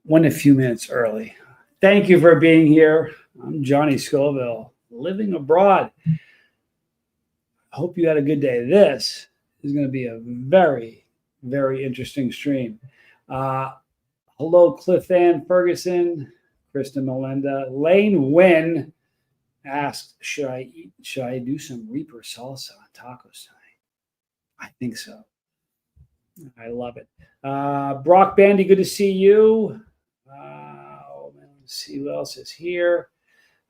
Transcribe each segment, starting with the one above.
Went a few minutes early. Thank you for being here. I'm Johnny Scoville, living abroad. I hope you had a good day. This is going to be a very, very interesting stream. Hello, Cliff Ann Ferguson, Krista Melinda. Lane Wynn asked, should I do some Reaper salsa on tacos tonight? I think so. I love it. Brock Bandy, good to see you. Let's see who else is here.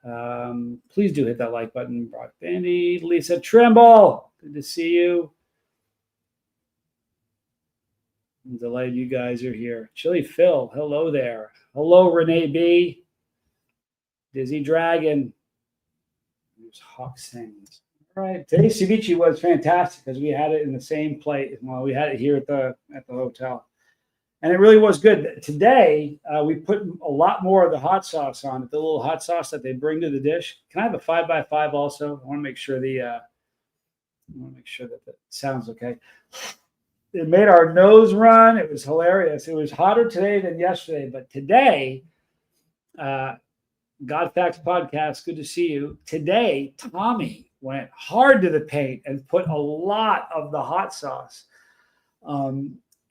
Please do hit that like button, Brock Bandy. Lisa Trimble, good to see you. I'm delighted you guys are here. Chili Phil, hello there. Hello, Renee B. Dizzy Dragon. There's Hawk Sings. All right. Today's ceviche was fantastic because we had it in the same plate. Well, we had it here at the hotel. And it really was good. Today, we put a lot more of the hot sauce on it, the little hot sauce that they bring to the dish. Can I have a 5x5 also? I want to make sure that the sound's okay. It made our nose run. It was hilarious. It was hotter today than yesterday, but today, God Facts Podcast, good to see you. Today, Tommy went hard to the paint and put a lot of the hot sauce.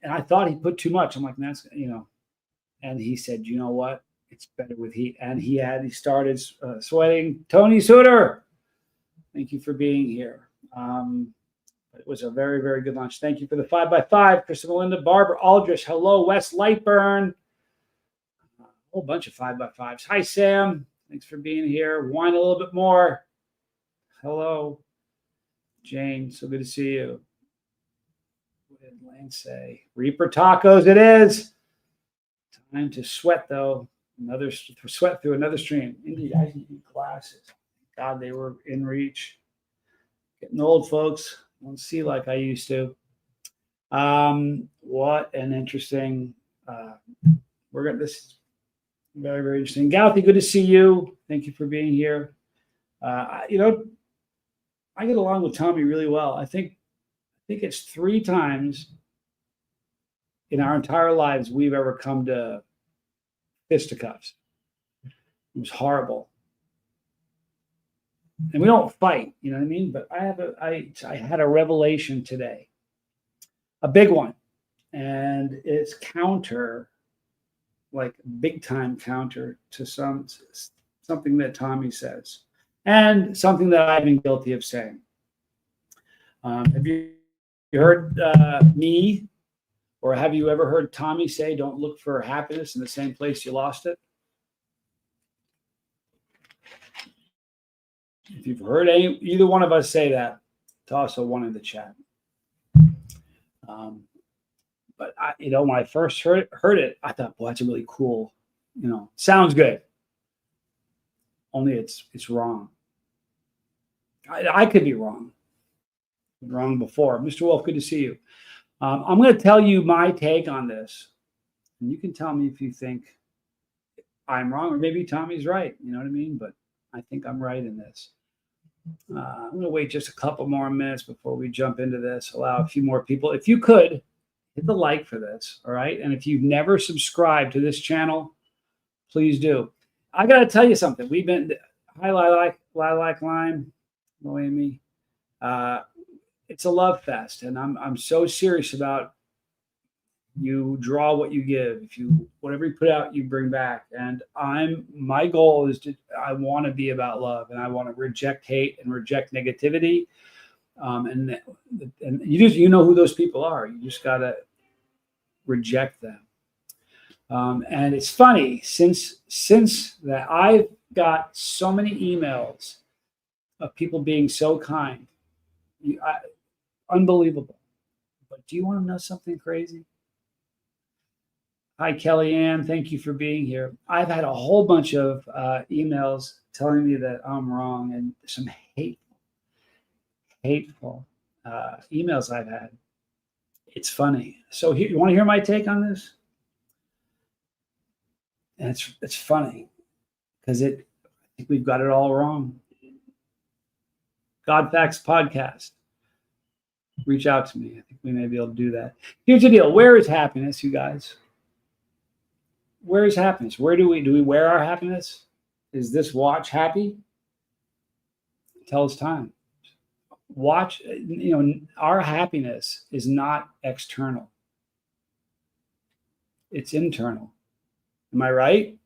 And I thought he put too much. I'm like, that's, and he said, you know what? It's better with heat. And he started sweating. Tony Suter, thank you for being here. It was a very, very good lunch. Thank you for the 5x5. Krista Melinda, Barbara Aldrich. Hello, Wes Lightburn. A whole bunch of 5x5s. Hi, Sam. Thanks for being here. Wine a little bit more. Hello, Jane. So good to see you. What did Lane say? Reaper tacos it is. Time to sweat, though. Sweat through another stream. Indeed, I need glasses. God, they were in reach. Getting old, folks. Don't see like I used to. What an interesting. This is very, very interesting. Gauthi, good to see you. Thank you for being here. I get along with Tommy really well. I think it's 3 times in our entire lives we've ever come to fisticuffs. It was horrible. And we don't fight, you know what I mean? But I had a revelation today, a big one, and it's big time counter to something that Tommy says, and something that I've been guilty of saying. Have you heard me, or have you ever heard Tommy say, "Don't look for happiness in the same place you lost it"? If you've heard either one of us say that, toss a 1 in the chat. But when I first heard it, I thought, boy, that's a really cool, sounds good. Only it's wrong. I could be wrong. Wrong before. Mr. Wolf, good to see you. I'm going to tell you my take on this, and you can tell me if you think I'm wrong or maybe Tommy's right. You know what I mean? But I think I'm right in this. I'm going to wait just a couple more minutes before we jump into this. Allow a few more people. If you could, hit the like for this, all right? And if you've never subscribed to this channel, please do. I got to tell you something. We've been, hi, Lilac Lime, Noemi. It's a love fest, and I'm so serious about you draw what you give. Whatever you put out, you bring back. And my goal is I want to be about love, and I want to reject hate and reject negativity. And you know who those people are. You just got to reject them. And it's funny, since that I've got so many emails of people being so kind. Unbelievable. But do you want to know something crazy? Hi, Kellyanne. Thank you for being here. I've had a whole bunch of emails telling me that I'm wrong, and some hateful emails I've had. It's funny. So you want to hear my take on this? And it's funny because I think we've got it all wrong. God Facts Podcast. Reach out to me. I think we may be able to do that. Here's the deal. Where is happiness, you guys? where is happiness? Where do we wear our happiness? Is this watch happy? Tell us time. Watch, our happiness is not external. It's internal. Am I right?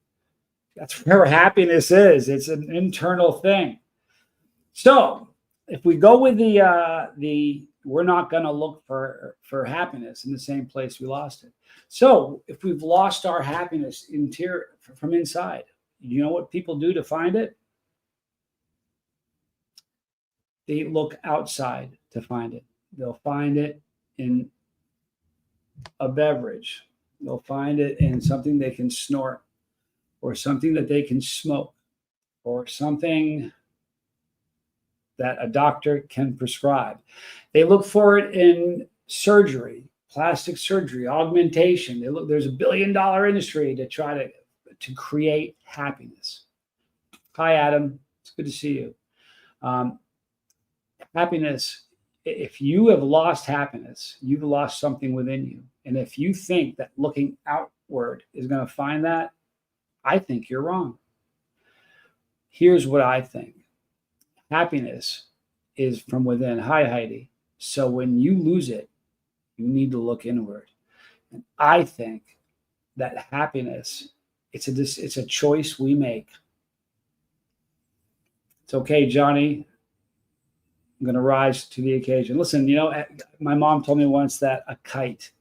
That's where happiness is. It's an internal thing. So if we go with the we're not going to look for happiness in the same place we lost it. So if we've lost our happiness from inside, you know what people do to find it? They look outside to find it. They'll find it in a beverage. They'll find it in something they can snort, or something that they can smoke, or something that a doctor can prescribe. They look for it in surgery, plastic surgery, augmentation. There's $1 billion industry to try to create happiness. Hi, Adam. It's good to see you. Happiness, if you have lost happiness, you've lost something within you. And if you think that looking outward is going to find that, I think you're wrong. Here's what I think. Happiness is from within. Hi, Heidi. So when you lose it, you need to look inward. And I think that happiness, it's a choice we make. It's okay, Johnny. I'm going to rise to the occasion. Listen, my mom told me once that a kite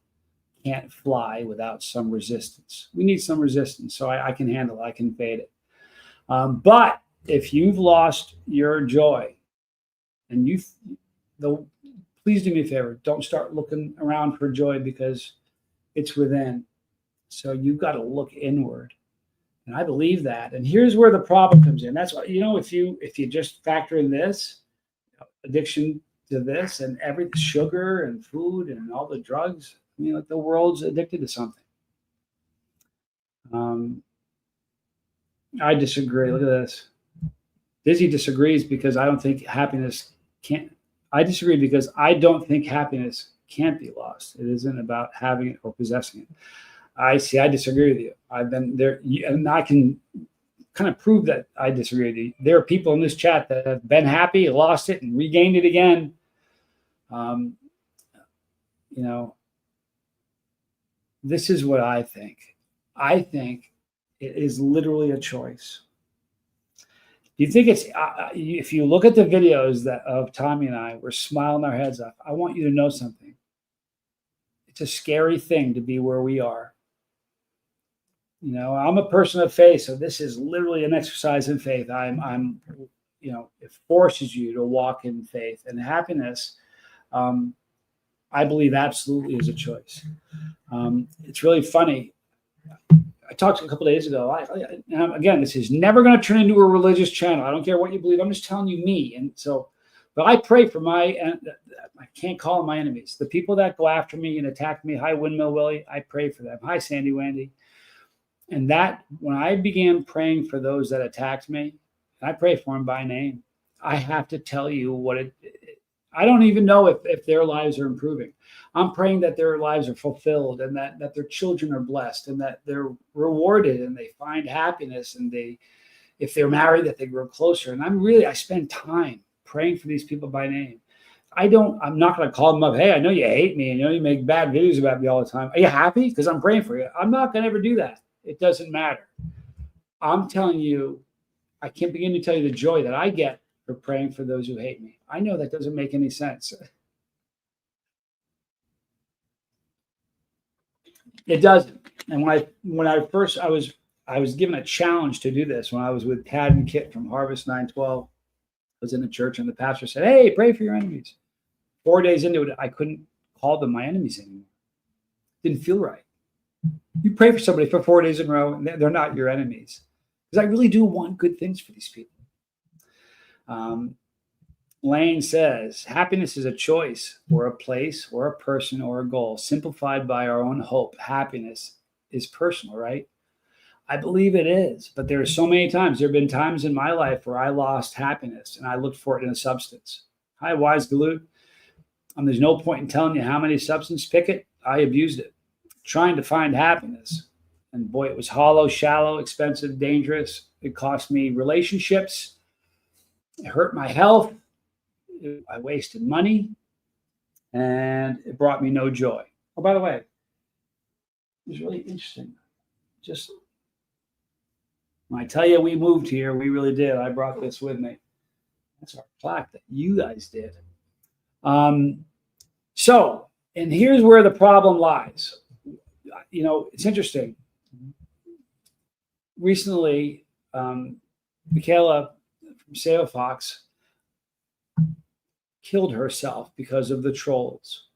can't fly without some resistance. We need some resistance, so I can handle it. I can fade it. But if you've lost your joy, and please do me a favor, don't start looking around for joy, because it's within. So you've got to look inward. And I believe that. And here's where the problem comes in. That's why, if you just factor in this, addiction to this and everything, sugar and food and all the drugs, the world's addicted to something. I disagree. Look at this. Dizzy disagrees because I don't think happiness can't. I disagree because I don't think happiness can't be lost. It isn't about having it or possessing it. I disagree with you. I've been there, and I can kind of prove that I disagree with you. There are people in this chat that have been happy, lost it, and regained it again. This is what I think. I think it is literally a choice. Do you think it's, if you look at the videos of Tommy and I, we're smiling our heads off. I want you to know something. It's a scary thing to be where we are. I'm a person of faith, so this is literally an exercise in faith. It forces you to walk in faith, and happiness, I believe absolutely is a choice. It's really funny. I talked a couple of days ago. Again, this is never going to turn into a religious channel. I don't care what you believe. I'm just telling you me. And so, but I pray for I can't call them my enemies. The people that go after me and attack me. Hi, Windmill Willie. I pray for them. Hi, Sandy Wandy. And that, when I began praying for those that attacked me, I pray for them by name. I have to tell you I don't even know if their lives are improving. I'm praying that their lives are fulfilled, and that their children are blessed, and that they're rewarded, and they find happiness, and if they're married, that they grow closer. And I spend time praying for these people by name. I'm not going to call them up. Hey, I know you hate me. I know you make bad videos about me all the time. Are you happy? Because I'm praying for you. I'm not going to ever do that. It doesn't matter. I'm telling you, I can't begin to tell you the joy that I get for praying for those who hate me. I know that doesn't make any sense. It doesn't. And when I was given a challenge to do this when I was with Tad and Kit from Harvest 912. I was in the church, and the pastor said, "Hey, pray for your enemies." 4 days into it, I couldn't call them my enemies anymore. Didn't feel right. You pray for somebody for 4 days in a row, and they're not your enemies. Because I really do want good things for these people. Lane says, happiness is a choice, or a place, or a person, or a goal, simplified by our own hope. Happiness is personal, right? I believe it is, but there are so many times. There have been times in my life where I lost happiness, and I looked for it in a substance. Hi, Wise Galoot. There's no point in telling you how many substance. Pick it. I abused it. Trying to find happiness. And boy, it was hollow, shallow, expensive, dangerous. It cost me relationships. It hurt my health. I wasted money, and it brought me no joy. Oh, by the way, it was really interesting. Just when I tell you we moved here, we really did. I brought this with me. That's our plaque that you guys did. So, and here's where the problem lies. You know, it's interesting. Recently, Michaela from Sail Fox killed herself because of the trolls.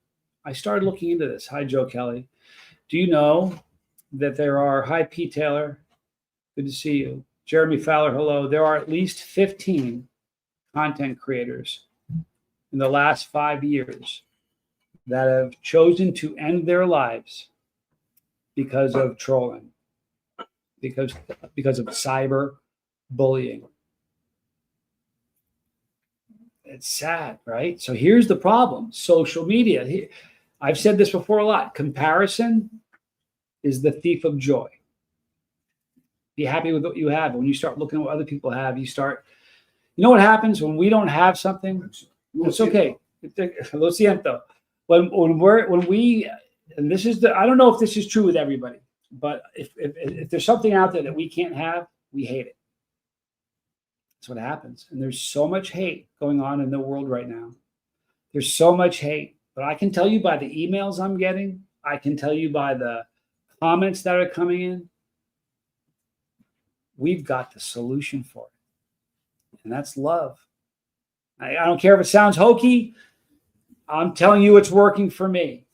I started looking into this. Hi, Joe Kelly. Do you know that there are, hi, Pete Taylor. Good to see you. Jeremy Fowler, hello. There are at least 15 content creators in the last 5 years that have chosen to end their lives because of trolling, because of cyber bullying. It's sad, right? So here's the problem. Social media. I've said this before a lot. Comparison is the thief of joy. Be happy with what you have. When you start looking at what other people have, you know what happens when we don't have something? It's okay. Lo siento. When we, and this is I don't know if this is true with everybody, but if there's something out there that we can't have, we hate it. That's what happens. And there's so much hate going on in the world right now. There's so much hate. But I can tell you by the emails I'm getting, I can tell you by the comments that are coming in, we've got the solution for it. And that's love. I don't care if it sounds hokey. I'm telling you it's working for me.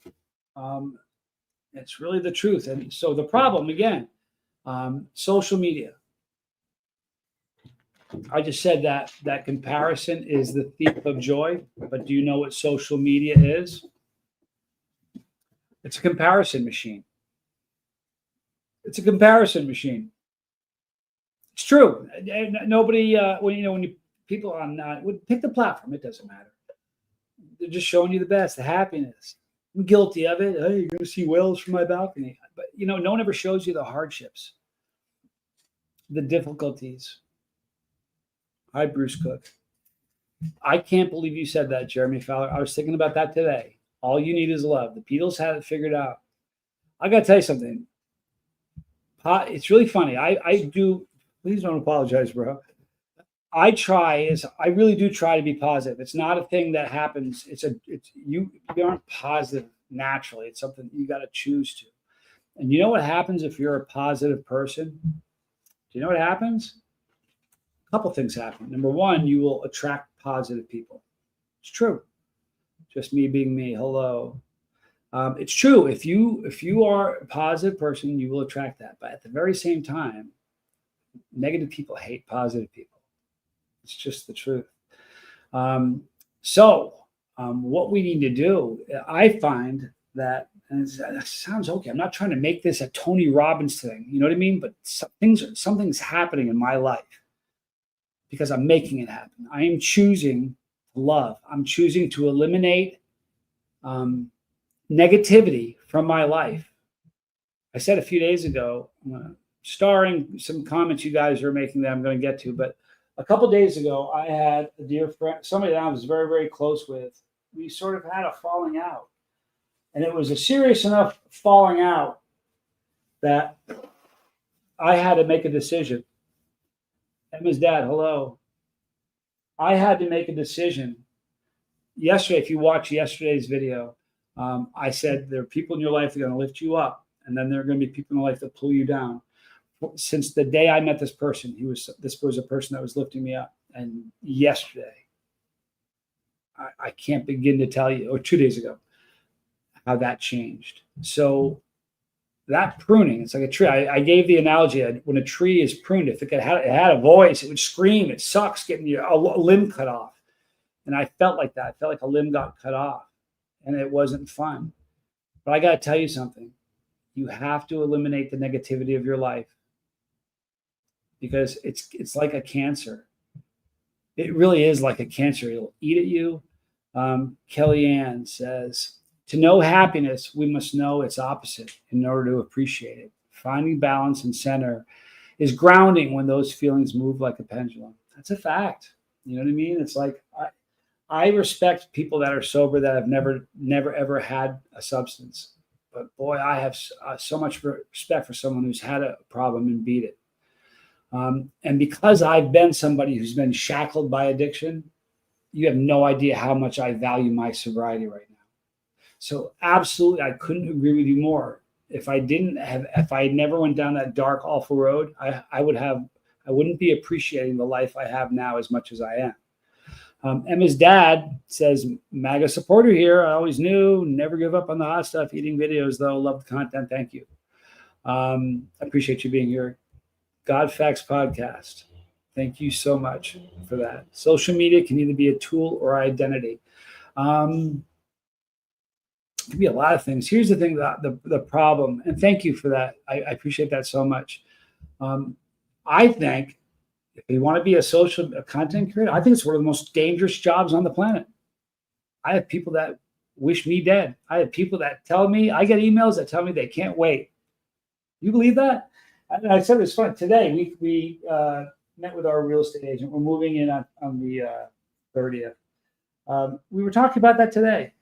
It's really the truth. And so the problem, again, social media. I just said that comparison is the thief of joy. But do you know what social media is? It's a comparison machine. It's a comparison machine. It's true. Nobody, when people on would pick the platform, it doesn't matter. They're just showing you the best, the happiness. I'm guilty of it. Hey, you're going to see whales from my balcony. But, no one ever shows you the hardships, the difficulties. Hi, Bruce Cook. I can't believe you said that, Jeremy Fowler. I was thinking about that today. All you need is love. The Beatles had it figured out. I got to tell you something. It's really funny. I do. Please don't apologize, bro. I really do try to be positive. It's not a thing that happens. You aren't positive naturally. It's something you got to choose to. And you know what happens if you're a positive person? Do you know what happens? A couple things happen. Number one, you will attract positive people. It's true. Just me being me. Hello. It's true. If you are a positive person, you will attract that. But at the very same time, negative people hate positive people. It's just the truth. What we need to do, I find that, and it sounds okay. I'm not trying to make this a Tony Robbins thing. You know what I mean? But something's happening in my life because I'm making it happen. I am choosing love. I'm choosing to eliminate negativity from my life. I said a few days ago, starring some comments you guys are making that I'm going to get to, but a couple of days ago, I had a dear friend, somebody that I was very, very close with. We sort of had a falling out. And it was a serious enough falling out that I had to make a decision. Emma's dad, hello. I had to make a decision. Yesterday, if you watch yesterday's video, I said there are people in your life that are going to lift you up, and then there are going to be people in your life that pull you down. Since the day I met this person, this was a person that was lifting me up. And yesterday, I can't begin to tell you, or 2 days ago, how that changed. So that pruning, it's like a tree. I gave the analogy that when a tree is pruned, if it had a voice, it would scream. It sucks getting a limb cut off. And I felt like that. I felt like a limb got cut off, and it wasn't fun. But I got to tell you something. You have to eliminate the negativity of your life, because it's like a cancer. It really is like a cancer. It'll eat at you. Kellyanne says, to know happiness, we must know its opposite in order to appreciate it. Finding balance and center is grounding when those feelings move like a pendulum. That's a fact. You know what I mean? It's like I respect people that are sober that have never ever had a substance. But boy, I have so much respect for someone who's had a problem and beat it. And because I've been somebody who's been shackled by addiction, you have no idea how much I value my sobriety right now. So absolutely, I couldn't agree with you more. If I never went down that dark, awful road, I wouldn't be appreciating the life I have now as much as I am. Emma's dad says, MAGA supporter here. I always knew, never give up on the hot stuff. Eating videos though, love the content. Thank you. I appreciate you being here. God Facts Podcast. Thank you so much for that. Social media can either be a tool or identity. It can be a lot of things. Here's the thing, the problem, and thank you for that. I appreciate that so much. I think if you want to be a content creator, I think it's one of the most dangerous jobs on the planet. I have people that wish me dead. I have people that tell me, I get emails that tell me they can't wait. You believe that? And I said it was fun. Today, we met with our real estate agent. We're moving in on the 30th. We were talking about that today.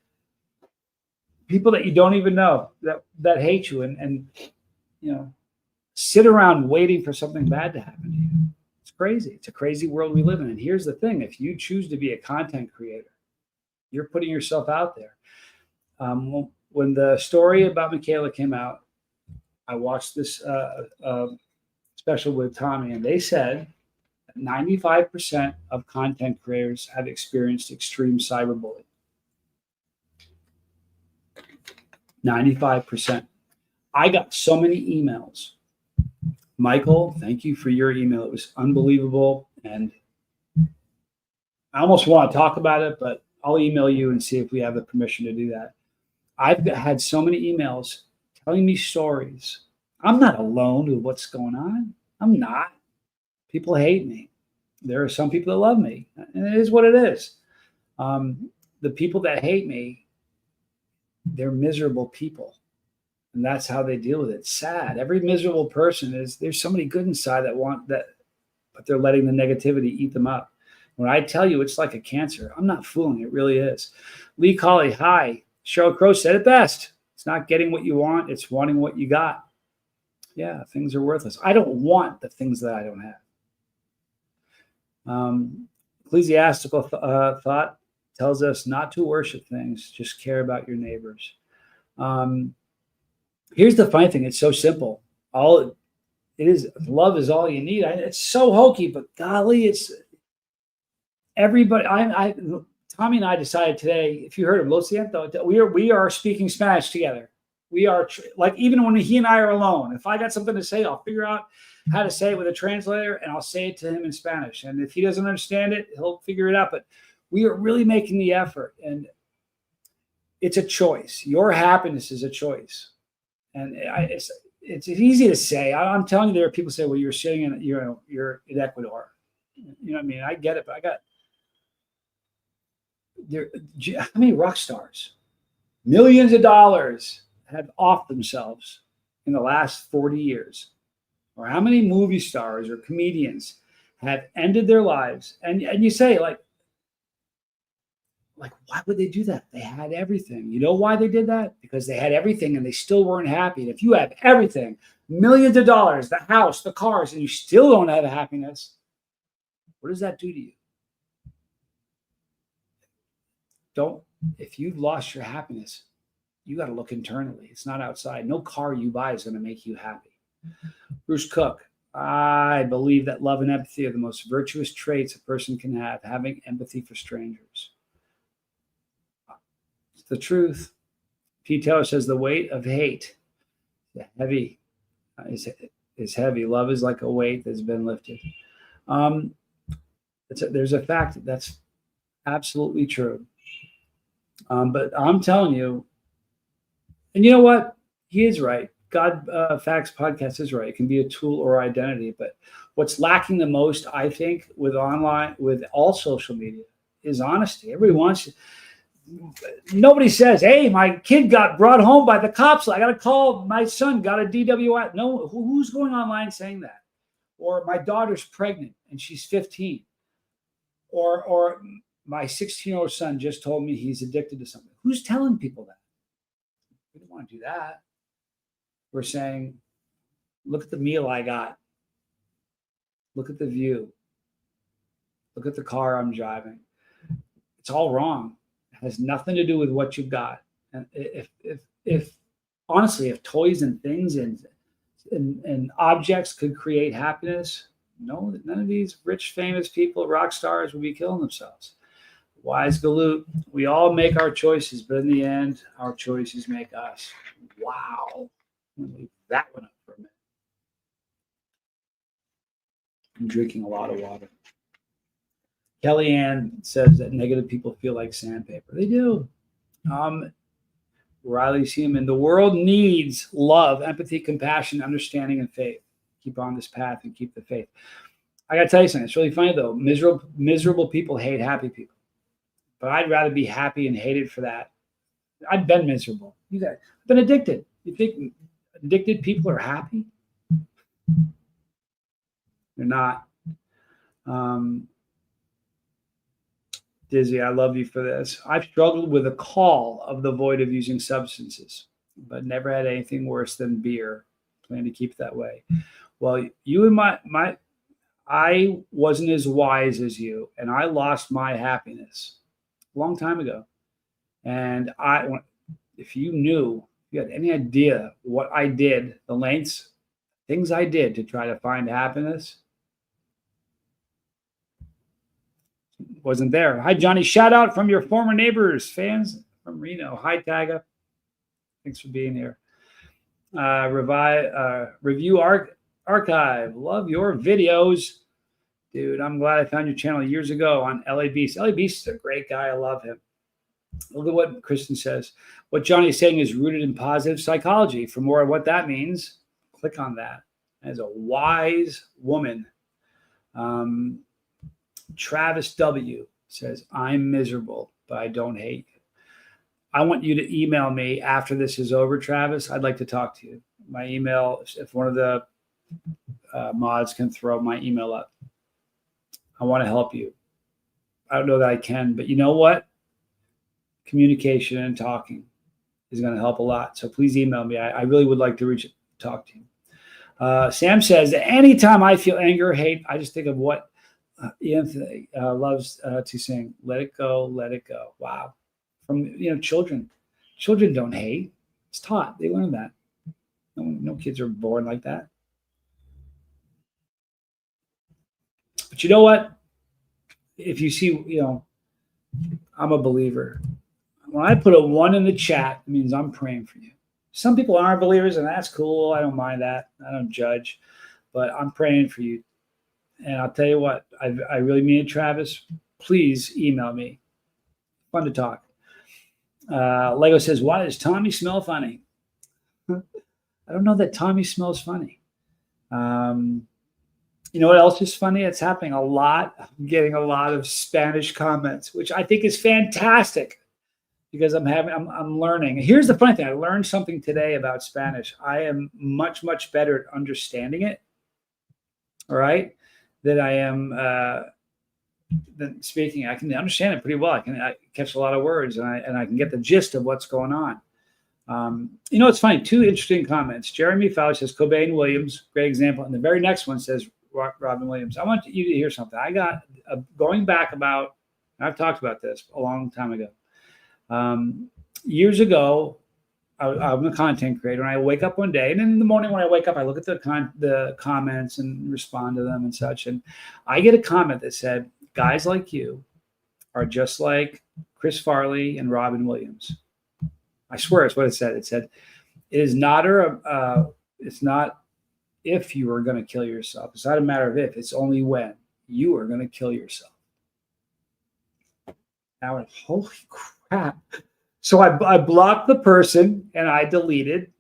People that you don't even know that hate you and sit around waiting for something bad to happen to you. It's crazy. It's a crazy world we live in. And here's the thing. If you choose to be a content creator, you're putting yourself out there. When the story about Michaela came out, I watched this special with Tommy, and they said that 95% of content creators have experienced extreme cyberbullying. 95%. I got so many emails. Michael, thank you for your email. It was unbelievable. And I almost want to talk about it, but I'll email you and see if we have the permission to do that. I've had so many emails telling me stories. I'm not alone with what's going on. I'm not. People hate me. There are some people that love me, and it is what it is. The people that hate me, they're miserable people, and that's how they deal with it. It's sad. Every miserable person there's somebody good inside that want that, but they're letting the negativity eat them up. When I tell you it's like a cancer, I'm not fooling. It really is. Lee Colley, hi. Cheryl Crow said it best. It's not getting what you want. It's wanting what you got. Yeah, things are worthless. I don't want the things that I don't have. Ecclesiastical thought tells us not to worship things, just care about your neighbors. Here's the funny thing. It's so simple. All it is, love is all you need. It's so hokey, but golly, it's everybody. Tommy and I decided today, if you heard him, Lo siento, we are speaking Spanish together. We are like, even when he and I are alone, if I got something to say, I'll figure out how to say it with a translator and I'll say it to him in Spanish. And if he doesn't understand it, he'll figure it out. But we are really making the effort, and it's a choice. Your happiness is a choice. And it's easy to say. I'm telling you, there are people say, well, you're sitting in, you're in Ecuador. You know what I mean? I get it, but how many rock stars, millions of dollars have offed themselves in the last 40 years? Or how many movie stars or comedians have ended their lives? And you say, like, why would they do that? They had everything. You know why they did that? Because they had everything and they still weren't happy. And if you have everything, millions of dollars, the house, the cars, and you still don't have happiness, what does that do to you? If you've lost your happiness, you got to look internally. It's not outside. No car you buy is going to make you happy. Bruce Cook, I believe that love and empathy are the most virtuous traits a person can have, having empathy for strangers. It's the truth. Pete Taylor says the weight of hate is heavy. Love is like a weight that's been lifted. There's a fact that's absolutely true. But I'm telling you, and you know what? He is right. God Facts Podcast is right. It can be a tool or identity. But what's lacking the most, I think, with all social media is honesty. Everybody wants nobody says, hey, my kid got brought home by the cops. I got to call my son, got a DWI. No, who's going online saying that? Or my daughter's pregnant and she's 15. Or my 16-year-old son just told me he's addicted to something. Who's telling people that? We don't want to do that. We're saying, look at the meal I got. Look at the view. Look at the car I'm driving. It's all wrong. It has nothing to do with what you've got. And if honestly, if toys and things and objects could create happiness, no, none of these rich, famous people, rock stars, would be killing themselves. Wise galoot. We all make our choices, but in the end, our choices make us. Wow. I'm going to leave that one up for a minute. I'm drinking a lot of water. Kellyanne says that negative people feel like sandpaper. They do. Riley Seaman, the world needs love, empathy, compassion, understanding, and faith. Keep on this path and keep the faith. I got to tell you something. It's really funny, though. Miserable people hate happy people. But I'd rather be happy and hated for that. I've been miserable. You guys, I've been addicted. You think addicted people are happy? They're not. Dizzy, I love you for this. I've struggled with a call of the void of using substances, but never had anything worse than beer. Plan to keep that way. Well, you and I wasn't as wise as you, and I lost my happiness a long time ago. And if you knew, if you had any idea what I did, the lengths, things I did to try to find happiness, wasn't there. Hi, Johnny. Shout out from your former neighbors, fans from Reno. Hi, Taga. Thanks for being here. Review archive. Love your videos. Dude, I'm glad I found your channel years ago on LA Beast. LA Beast is a great guy. I love him. Look at what Kristen says. What Johnny is saying is rooted in positive psychology. For more of what that means, click on that. As a wise woman. Travis W. says, I'm miserable, but I don't hate you. I want you to email me after this is over, Travis. I'd like to talk to you. My email, if one of the mods can throw my email up. I want to help you. I don't know that I can, but you know what? Communication and talking is going to help a lot. So please email me. I really would like to talk to you. Sam says, anytime I feel anger or hate, I just think of what Anthony loves to sing. Let it go, let it go. Wow. From children. Children don't hate. It's taught. They learn that. No kids are born like that. But you know what? If you see, I'm a believer. When I put a 1 in the chat, it means I'm praying for you. Some people aren't believers, and that's cool. I don't mind that. I don't judge. But I'm praying for you. And I'll tell you what, I really mean it, Travis. Please email me. Fun to talk. Lego says, why does Tommy smell funny? I don't know that Tommy smells funny. You know what else is funny? It's happening a lot. I'm getting a lot of Spanish comments, which I think is fantastic because I'm learning. Here's the funny thing. I learned something today about Spanish. I am much, much better at understanding it. All right. That I am than speaking. I can understand it pretty well. I catch a lot of words and I can get the gist of what's going on. It's funny. 2 interesting comments. Jeremy Fowler says Cobain Williams, great example. And the very next one says Robin Williams. I want you to hear something. I got going back about, I've talked about this a long time ago. Years ago, I'm a content creator, and I wake up one day, and in the morning when I wake up, I look at the comments and respond to them and such. And I get a comment that said, guys like you are just like Chris Farley and Robin Williams. I swear it's what it said. It said, it's not if you are going to kill yourself. It's not a matter of if, it's only when you are going to kill yourself. Now, holy crap. So I blocked the person and I deleted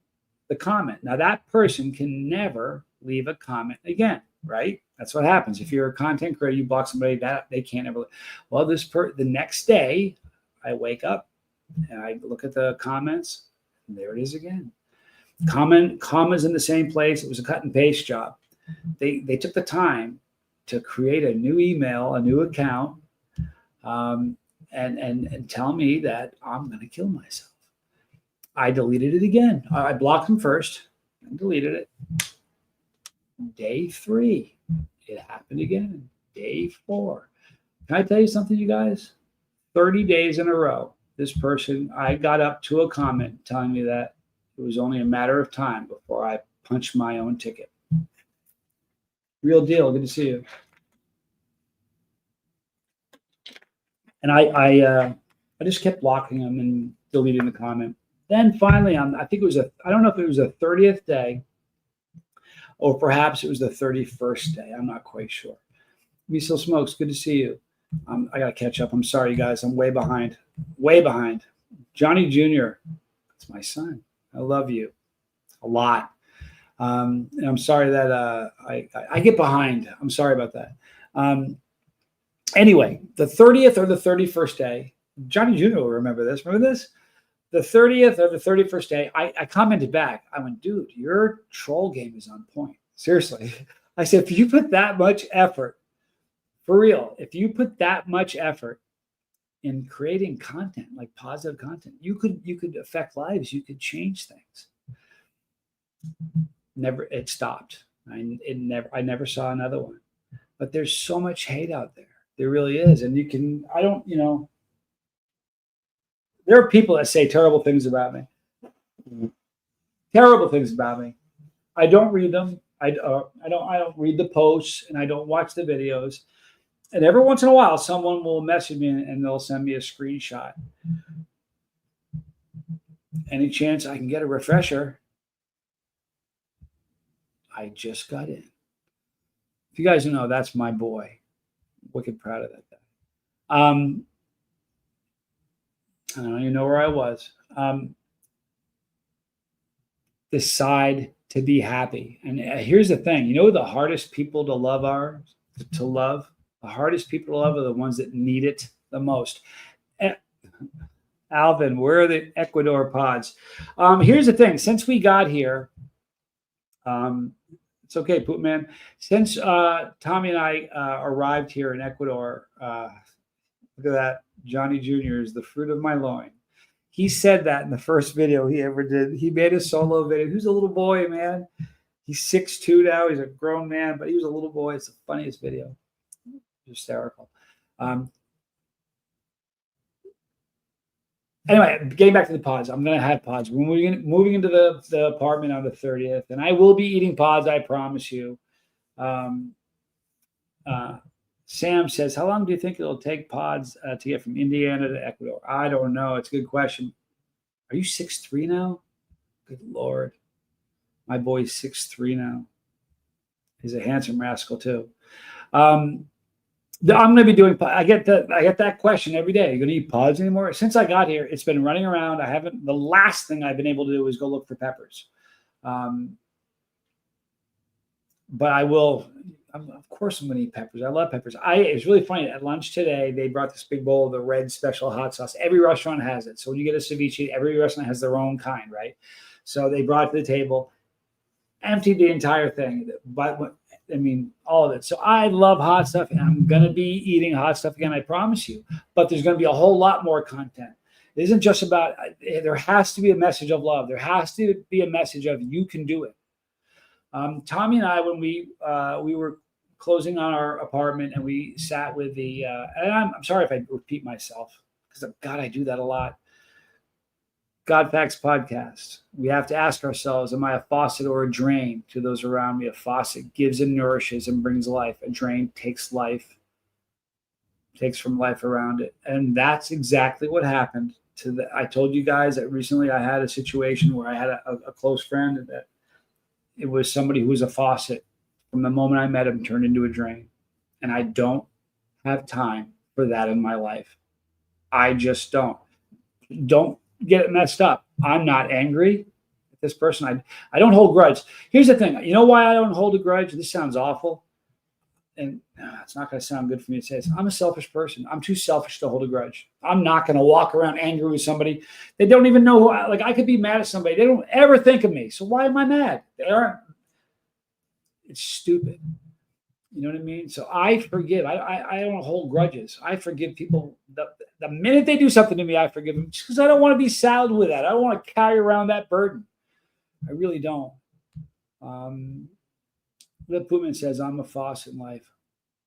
the comment. Now that person can never leave a comment again, right? That's what happens. If you're a content creator, you block somebody that they can't ever. Well, the next day I wake up and I look at the comments, and there it is again. Commas in the same place. It was a cut and paste job. They took the time to create a new email, a new account, and tell me that I'm going to kill myself. I deleted it again. I blocked them first and deleted it. Day 3, it happened again. Day 4. Can I tell you something, you guys? 30 days in a row, this person, I got up to a comment telling me that it was only a matter of time before I punched my own ticket. Real deal. Good to see you. And I just kept blocking them and deleting the comment. Then finally, I think it was I don't know if it was a 30th day or perhaps it was the 31st day. I'm not quite sure. Miso Smokes, good to see you. I got to catch up. I'm sorry, you guys. I'm way behind. Way behind. Johnny Jr., that's my son. I love you a lot. And I'm sorry that I get behind. I'm sorry about that. Anyway, the 30th or the 31st day, Johnny Jr. will remember this. Remember this? The 30th or the 31st day, I commented back. I went, dude, your troll game is on point. Seriously. I said, if you put that much effort, for real, if you put that much effort in creating content, like positive content, you could affect lives. You could change things. It stopped. I never saw another one. But there's so much hate out there. There really is. And there are people that say terrible things about me. Terrible things about me. I don't read them. I don't read the posts and I don't watch the videos. And every once in a while, someone will message me and they'll send me a screenshot. Any chance I can get a refresher? I just got in. If you guys don't know, that's my boy. Wicked proud of that guy. I don't even know where I was. Decide to be happy. And here's the thing. You know the hardest people to love are? To love? The hardest people to love are the ones that need it the most. Alvin, where are the Ecuador pods? Here's the thing. Since we got here, it's okay, Poop Man. Since Tommy and I arrived here in Ecuador, look at that. Johnny Jr. is the fruit of my loin. He said that in the first video he ever did. He made a solo video. He was a little boy, man. He's 6'2" now. He's a grown man, but he was a little boy. It's the funniest video. Hysterical. Anyway, getting back to the pods. I'm going to have pods. We're moving into the apartment on the 30th, and I will be eating pods, I promise you. Sam says, how long do you think it'll take pods to get from Indiana to Ecuador? I don't know. It's a good question. Are you 6'3" now? Good Lord. My boy's 6'3" now. He's a handsome rascal, too. I'm going to be doing, I get that question every day. Are you going to eat pods anymore? Since I got here, it's been running around. The last thing I've been able to do is go look for peppers. But I will, of course I'm going to eat peppers. I love peppers. It's really funny. At lunch today, they brought this big bowl of the red special hot sauce. Every restaurant has it. So when you get a ceviche, every restaurant has their own kind, right? So they brought it to the table, emptied the entire thing. But I mean, all of it. So I love hot stuff, and I'm going to be eating hot stuff again, I promise you. But there's going to be a whole lot more content. It isn't just about, there has to be a message of love. There has to be a message of you can do it. Tommy and I, when we were closing on our apartment and we sat with and I'm sorry if I repeat myself, because God, I do that a lot. God Facts Podcast. We have to ask ourselves, am I a faucet or a drain to those around me? A faucet gives and nourishes and brings life. A drain takes from life around it. And that's exactly what happened I told you guys that recently I had a situation where I had a close friend that it was somebody who was a faucet. From the moment I met him, turned into a drain. And I don't have time for that in my life. I just don't. Don't get it messed up. I'm not angry at this person. I don't hold grudge. Here's the thing. You know why I don't hold a grudge? This sounds awful. and it's not going to sound good for me to say this, I'm a selfish person. I'm too selfish to hold a grudge. I'm not going to walk around angry with somebody. They don't even know who like I could be mad at somebody. They don't ever think of me. So why am I mad? They aren't. It's stupid. You know what I mean? So I forgive. I don't hold grudges. I forgive people. The minute they do something to me, I forgive them just because I don't want to be saddled with that. I don't want to carry around that burden. I really don't. Lip Putman says, I'm a faucet in life.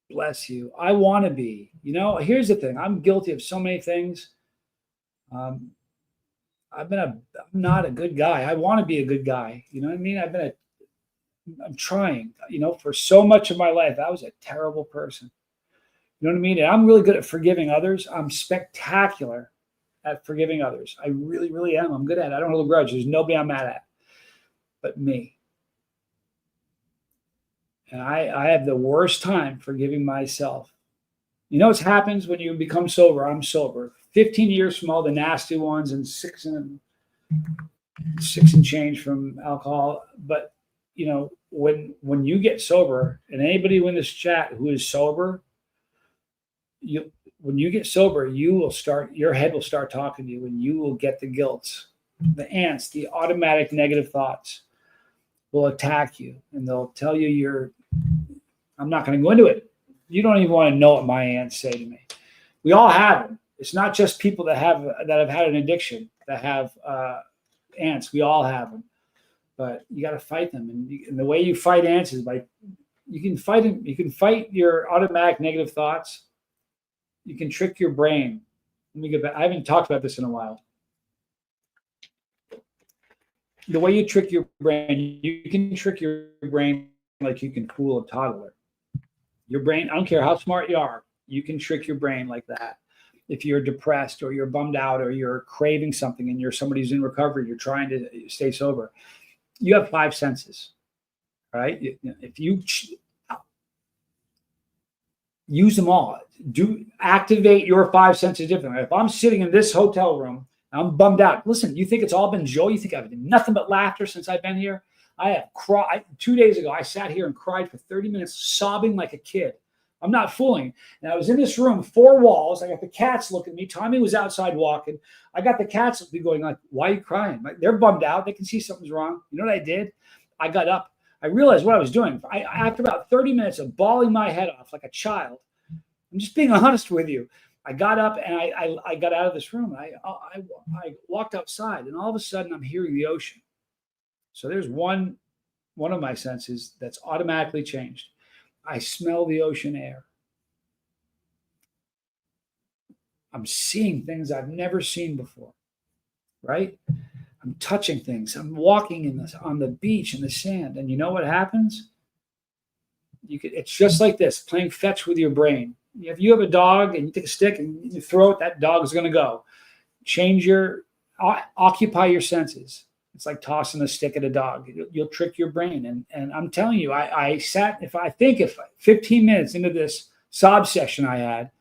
Bless you. I want to be. You know, here's the thing. I'm guilty of so many things. I'm not a good guy. I want to be a good guy. You know what I mean? I'm trying, you know, for so much of my life. I was a terrible person. You know what I mean? And I'm really good at forgiving others. I'm spectacular at forgiving others. I really, really am. I'm good at it. I don't hold a grudge. There's nobody I'm mad at but me. And I have the worst time forgiving myself. You know what happens when you become sober? I'm sober. 15 years from all the nasty ones and six and change from alcohol. But, you know, when you get sober, and anybody in this chat who is sober, when you get sober, your head will start talking to you, and you will get the guilt, the ants, the automatic negative thoughts will attack you, and they'll tell you I'm not going to go into it. You don't even want to know what my aunts say to me. We all have them. It's not just people that have had an addiction that have ants. We all have them, but you got to fight them. And the way you fight ants is you can fight them. You can fight your automatic negative thoughts. You can trick your brain. Let me get back. I haven't talked about this in a while. The way you trick your brain, you can trick your brain like you can fool a toddler. Your brain, I don't care how smart you are, you can trick your brain like that. If you're depressed or you're bummed out or you're craving something and you're somebody who's in recovery, you're trying to stay sober, you have 5 senses, right? If you use them all, activate your 5 senses differently. If I'm sitting in this hotel room, I'm bummed out. Listen, you think it's all been joy? You think I've been nothing but laughter since I've been here? I have cried. 2 days ago, I sat here and cried for 30 minutes, sobbing like a kid. I'm not fooling. And I was in this room, 4 walls. I got the cats looking at me. Tommy was outside walking. I got the cats going like, why are you crying? Like, they're bummed out. They can see something's wrong. You know what I did? I got up. I realized what I was doing. After about 30 minutes of bawling my head off like a child, I'm just being honest with you. I got up and I got out of this room. I walked outside, and all of a sudden I'm hearing the ocean. So there's one of my senses that's automatically changed. I smell the ocean air. I'm seeing things I've never seen before, right? I'm touching things. I'm walking on the beach in the sand, and you know what happens? It's just like this, playing fetch with your brain. If you have a dog and you take a stick and you throw it, that dog is going to go. Occupy your senses. It's like tossing a stick at a dog. You'll trick your brain. And I'm telling you, I sat, if 15 minutes into this sob session I had,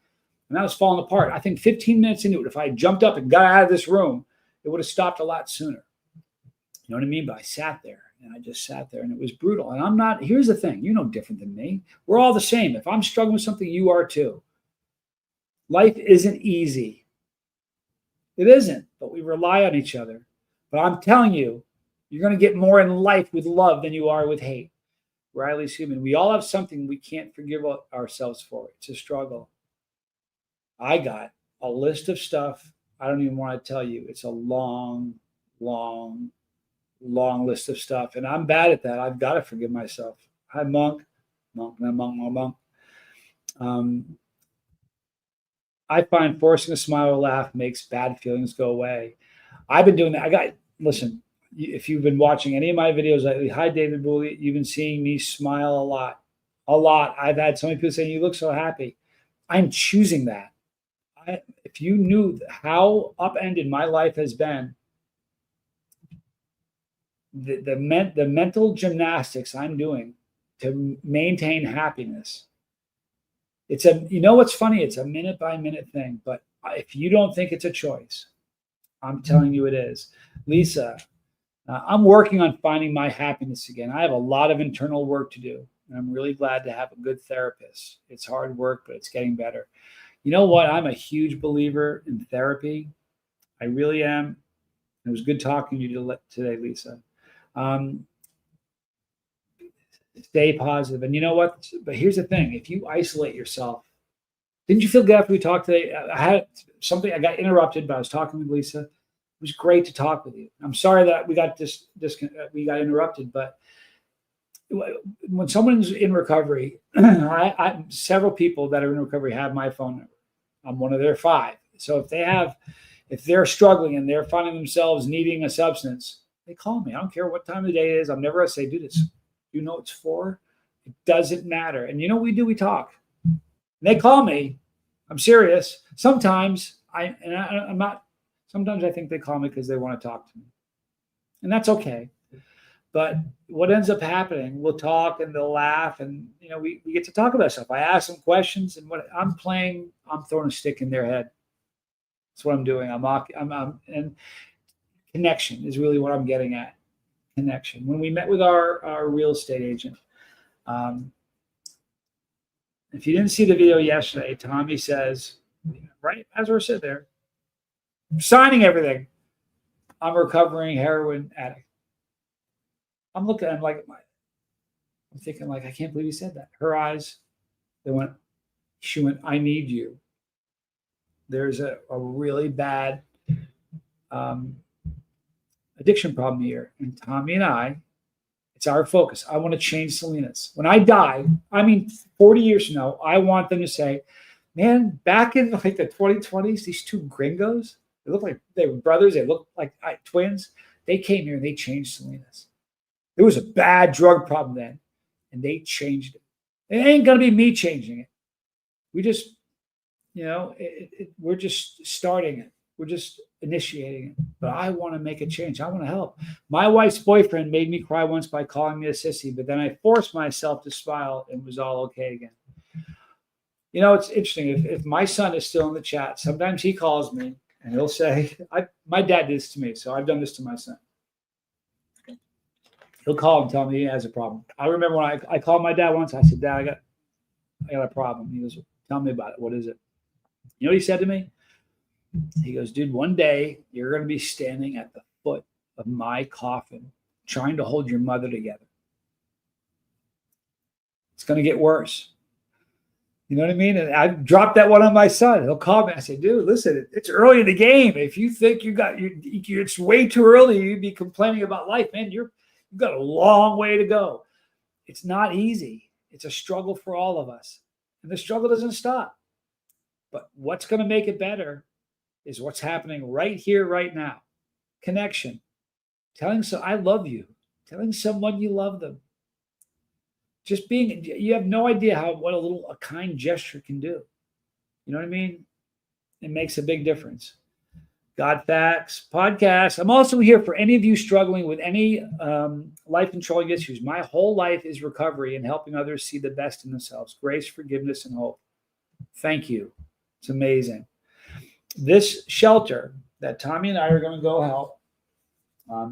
and I was falling apart, I think 15 minutes into it, if I had jumped up and got out of this room, it would have stopped a lot sooner. You know what I mean? But I sat there, and I just sat there, and it was brutal. And here's the thing, you're no different than me. We're all the same. If I'm struggling with something, you are too. Life isn't easy. It isn't, but we rely on each other. But I'm telling you, you're going to get more in life with love than you are with hate. Riley's human. We all have something we can't forgive ourselves for. It's a struggle. I got a list of stuff I don't even want to tell you. It's a long, long, long list of stuff. And I'm bad at that. I've got to forgive myself. Hi, Monk. I find forcing a smile or laugh makes bad feelings go away. I've been doing that. Listen, if you've been watching any of my videos lately, hi, David Booley, you've been seeing me smile a lot. A lot. I've had so many people saying, you look so happy. I'm choosing that. If you knew how upended my life has been, the mental gymnastics I'm doing to maintain happiness. You know what's funny? It's a minute by minute thing, but if you don't think it's a choice, I'm telling you it is. Lisa, I'm working on finding my happiness again. I have a lot of internal work to do. And I'm really glad to have a good therapist. It's hard work, but it's getting better. You know what? I'm a huge believer in therapy. I really am. It was good talking to you today, Lisa. Stay positive. And you know what? But here's the thing. If you isolate yourself, didn't you feel good after we talked today? I had something, I got interrupted, but I was talking with Lisa. It was great to talk with you. I'm sorry that we got we got interrupted, but when someone's in recovery, several people that are in recovery have my phone number. I'm one of their 5. So if they're struggling and they're finding themselves needing a substance, they call me. I don't care what time of the day it is. I'm never going to say, do this. You know what it's for? It doesn't matter. And you know what we do? We talk. And they call me. I'm serious. Sometimes I'm not. Sometimes I think they call me because they want to talk to me, and that's okay. But what ends up happening, we'll talk and they'll laugh, and we get to talk about stuff. I ask them questions, and what I'm throwing a stick in their head. That's what I'm doing. And connection is really what I'm getting at. Connection. When we met with our real estate agent, if you didn't see the video yesterday, Tommy says, right as we're sitting there, signing everything, I'm a recovering heroin addict. I'm looking at him I'm thinking like, I can't believe he said that. Her eyes, she went, I need you. There's a really bad addiction problem here. And Tommy and I, it's our focus. I want to change Salinas. When I die, 40 years from now, I want them to say, man, back in like the 2020s, these 2 gringos, they look like they were brothers. They look like twins. They came here and they changed Salinas. There was a bad drug problem then, and they changed it. It ain't going to be me changing it. We just, we're just starting it. We're just initiating it. But I want to make a change. I want to help. My wife's boyfriend made me cry once by calling me a sissy, but then I forced myself to smile and it was all okay again. It's interesting. If my son is still in the chat, sometimes he calls me and he'll say, my dad did this to me, so I've done this to my son. He'll call and tell me he has a problem. I remember when I called my dad once, I said, Dad, I got a problem. He goes, tell me about it. What is it? You know what he said to me? He goes, dude, one day you're going to be standing at the foot of my coffin trying to hold your mother together. It's going to get worse. You know what I mean? And I dropped that one on my son. He'll call me. I say, dude, listen, it's early in the game. If you think it's way too early, you'd be complaining about life, man. You've got a long way to go. It's not easy. It's a struggle for all of us. And the struggle doesn't stop. But what's going to make it better is what's happening right here, right now. Connection. Telling I love you. Telling someone you love them. Just you have no idea what a kind gesture can do. You know what I mean? It makes a big difference. God Facts Podcast. I'm also here for any of you struggling with any life controlling issues. My whole life is recovery and helping others see the best in themselves. Grace, forgiveness, and hope. Thank you. It's amazing. This shelter that Tommy and I are going to go help.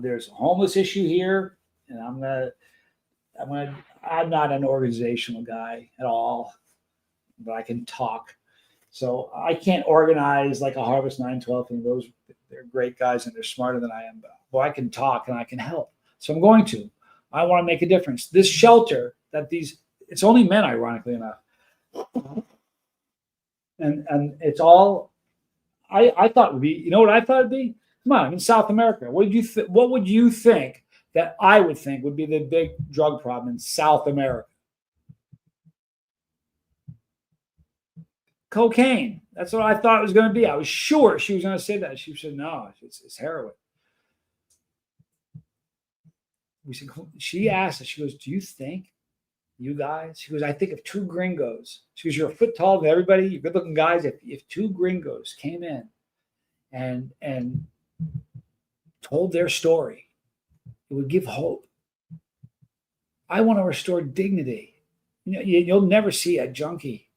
There's a homeless issue here, and I'm not an organizational guy at all, but I can talk. So I can't organize like a Harvest 912 thing. They're great guys and they're smarter than I am. But I can talk and I can help. So I'm going to. I want to make a difference. This shelter it's only men, ironically enough. And it's all I thought would be. You know what I thought it'd be? Come on, I'm in South America. What would you think that I would think would be the big drug problem in South America? Cocaine. That's what I thought it was going to be. I was sure she was going to say that. She said, no, it's heroin. She asked us, she goes, do you think, you guys? She goes, I think of 2 gringos. She goes, you're a foot taller than everybody. You're good looking guys. If 2 gringos came in and told their story, it would give hope. I want to restore dignity. You'll never see a junkie.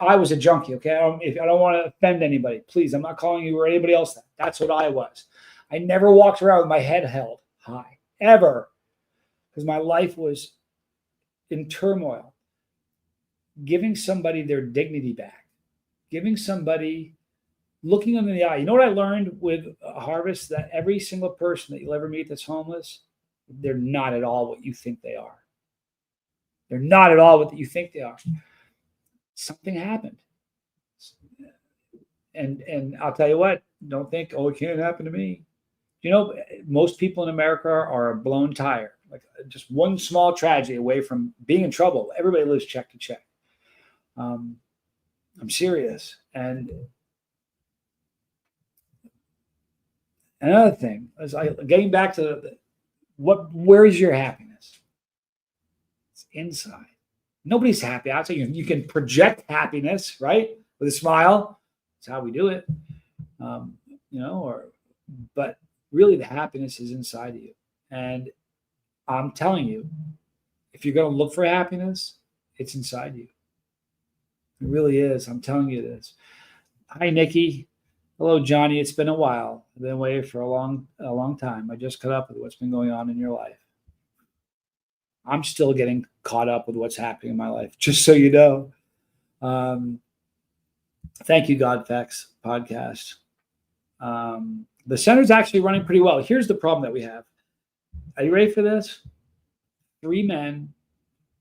I was a junkie, okay? I don't want to offend anybody. Please, I'm not calling you or anybody else that. That's what I was. I never walked around with my head held high, ever. Because my life was in turmoil, giving somebody their dignity back, giving somebody, looking them in the eye. You know what I learned with Harvest? That every single person that you'll ever meet that's homeless, they're not at all what you think they are. They're not at all what you think they are. Something happened. And I'll tell you what, don't think, oh, it can't happen to me. You know, most people in America are a blown tire, like just one small tragedy away from being in trouble. Everybody lives check to check. I'm serious. And another thing is, getting back to where is your happiness? It's inside. Nobody's happy outside. You can project happiness, right, with a smile. That's how we do it. But really the happiness is inside of you. And I'm telling you, if you're going to look for happiness, it's inside you. It really is. I'm telling you this. Hi, Nikki. Hello, Johnny. It's been a while. I've been away for a long time. I just caught up with what's been going on in your life. I'm still getting caught up with what's happening in my life, just so you know. Thank you, Godfacts podcast. The center's actually running pretty well. Here's the problem that we have. Are you ready for this? 3 men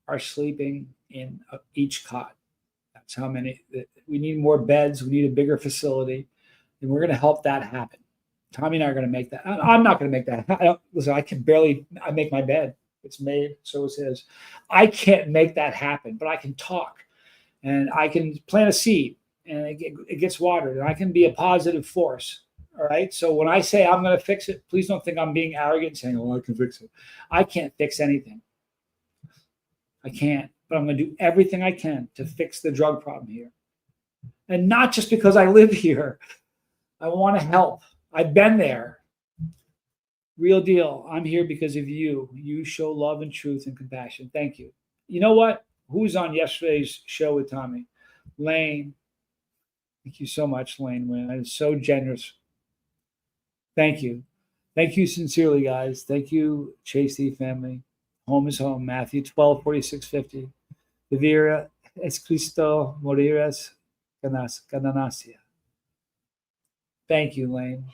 are sleeping in each cot. That's how many. We need more beds. We need a bigger facility. And we're going to help that happen. Tommy and I are going to make that. I'm not going to make that. Listen, I make my bed. It's made, so is his. I can't make that happen, but I can talk. And I can plant a seed, and it gets watered. And I can be a positive force. All right. So when I say I'm going to fix it, please don't think I'm being arrogant saying, oh, I can fix it. I can't fix anything. I can't, but I'm going to do everything I can to fix the drug problem here. And not just because I live here. I want to help. I've been there. Real deal. I'm here because of you. You show love and truth and compassion. Thank you. You know what? Who was on yesterday's show with Tommy? Lane. Thank you so much, Lane. That is so generous. Thank you. Thank you sincerely, guys. Thank you, Chase the family. Home is home. Matthew 12:46-50. Vivir es Cristo, morir es ganancia. Thank you, Lane.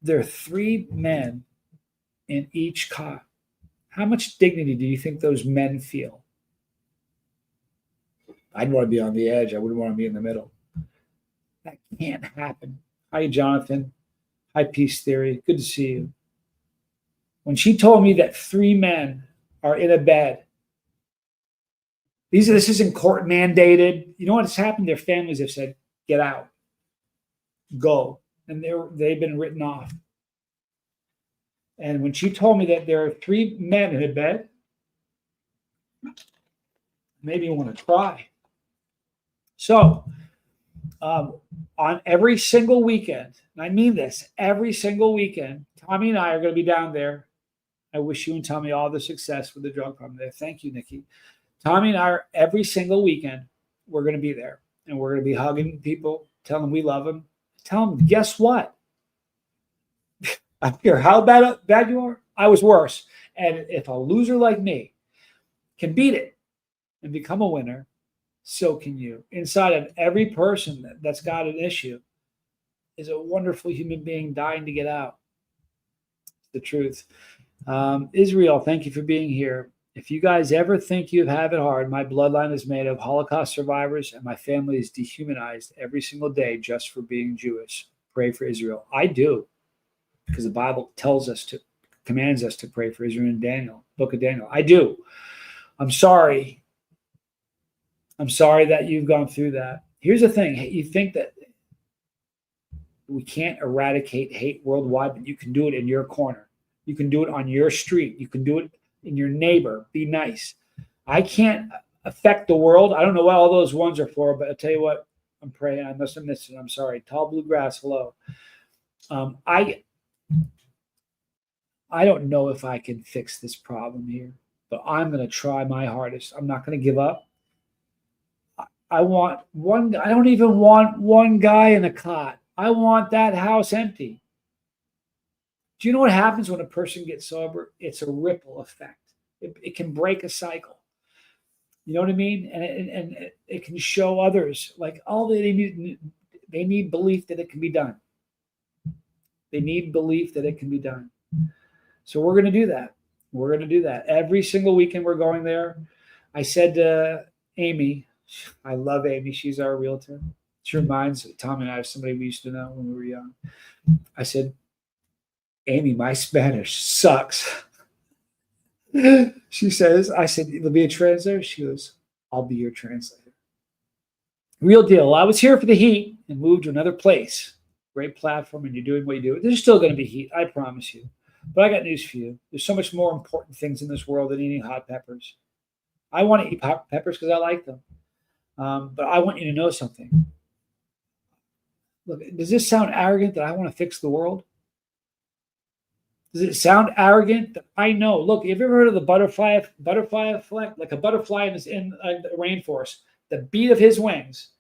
There are 3 men in each cot. How much dignity do you think those men feel? I'd want to be on the edge. I wouldn't want to be in the middle. That can't happen. Hi, Jonathan. Hi, Peace Theory. Good to see you. When she told me that 3 men are in a bed, this isn't court mandated. You know what has happened? Their families have said, get out, go. And they've been written off. And when she told me that there are 3 men in a bed, made me want to cry. So, on every single weekend, and I mean this, every single weekend, Tommy and I are going to be down there. I wish you and Tommy all the success with the drug problem there. Thank you, Nikki. Tommy and I are every single weekend, we're going to be there. And we're going to be hugging people, telling them we love them. Tell them, guess what? I don't care how bad you are. I was worse. And if a loser like me can beat it and become a winner, so can you. Inside of every person that's got an issue is a wonderful human being dying to get out. The truth. Israel, thank you for being here. If you guys ever think you have it hard, my bloodline is made of Holocaust survivors, and my family is dehumanized every single day just for being Jewish. Pray for Israel. I do, because the Bible commands us to pray for Israel in Daniel, book of Daniel. I do. I'm sorry. I'm sorry that you've gone through that. Here's the thing. You think that we can't eradicate hate worldwide, but you can do it in your corner. You can do it on your street. You can do it in your neighbor. Be nice. I can't affect the world. I don't know what all those ones are for, but I'll tell you what, I'm praying. I must have missed it. I'm sorry. Tall Blue Grass, hello. I don't know if I can fix this problem here, but I'm going to try my hardest. I'm not going to give up. I don't even want one guy in a cot. I want that house empty. Do you know what happens when a person gets sober? It's a ripple effect. It can break a cycle. You know what I mean? And it can show others like all they need belief that it can be done. They need belief that it can be done. So we're going to do that. We're going to do that every single weekend. We're going there. I said to Amy, I love Amy. She's our realtor. She reminds Tom and I of somebody we used to know when we were young. I said, Amy, my Spanish sucks. She says, I said, there'll be a translator. She goes, I'll be your translator. Real deal. I was here for the heat and moved to another place. Great platform, and you're doing what you do. There's still going to be heat, I promise you. But I got news for you. There's so much more important things in this world than eating hot peppers. I want to eat hot peppers because I like them. But I want you to know something. Look, does this sound arrogant that I want to fix the world? Does it sound arrogant that I know? Look, have you ever heard of the butterfly effect? Like a butterfly in the rainforest, the beat of his wings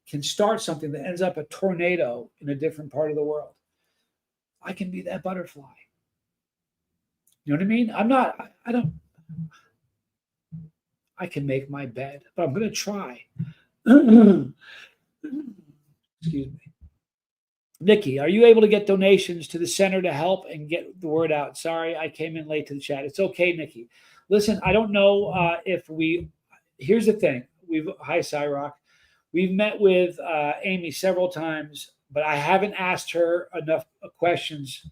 can start something that ends up a tornado in a different part of the world. I can be that butterfly. You know what I mean? I can make my bed, but I'm going to try. Excuse me. Nikki, are you able to get donations to the center to help and get the word out? Sorry, I came in late to the chat. It's okay, Nikki. Listen, I don't know here's the thing. Hi, Cyrock. We've met with Amy several times, but I haven't asked her enough questions.